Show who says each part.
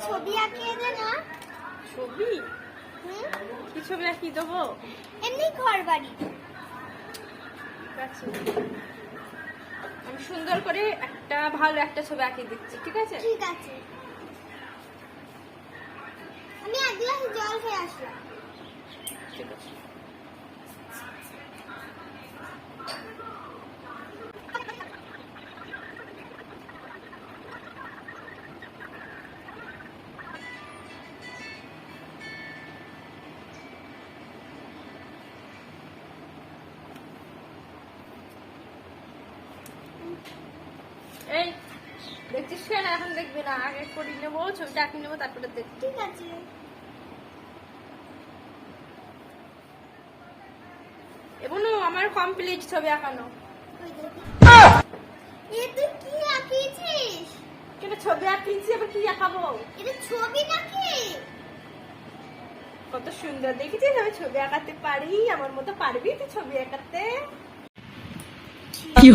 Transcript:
Speaker 1: ছবি আঁকিয়ে দে না।
Speaker 2: ছবি? কি ছবি আঁকিয়ে দেবো?
Speaker 1: এমনি ঘর বাড়ি।
Speaker 2: ঠিক আছে, আমি সুন্দর করে একটা ভালো একটা ছবি আঁকিয়ে দিচ্ছি, ঠিক আছে?
Speaker 1: ঠিক আছে, আমি এক গ্লাস জল খেয়ে আসলাম।
Speaker 2: ঠিক আছে। এই দেখছিস কেন? এখন দেখবি না, আগে করে নেবো, ছবিটা আঁকিয়ে নেবো, তারপরে দেখবি।
Speaker 1: ঠিক আছে।
Speaker 2: এবং আমার কমপ্লিট ছবি আঁকানো।
Speaker 1: এ তুই কি আঁকিয়েছিস?
Speaker 2: কেন ছবি আঁকিয়েছি, আবার কি আঁকাবো?
Speaker 1: এটা ছবি নাকি?
Speaker 2: কত সুন্দর দেখেছিস? আমি ছবি আঁকাতে পারি, আমার মতো পারবি তুই ছবি আঁকাতে?
Speaker 3: কি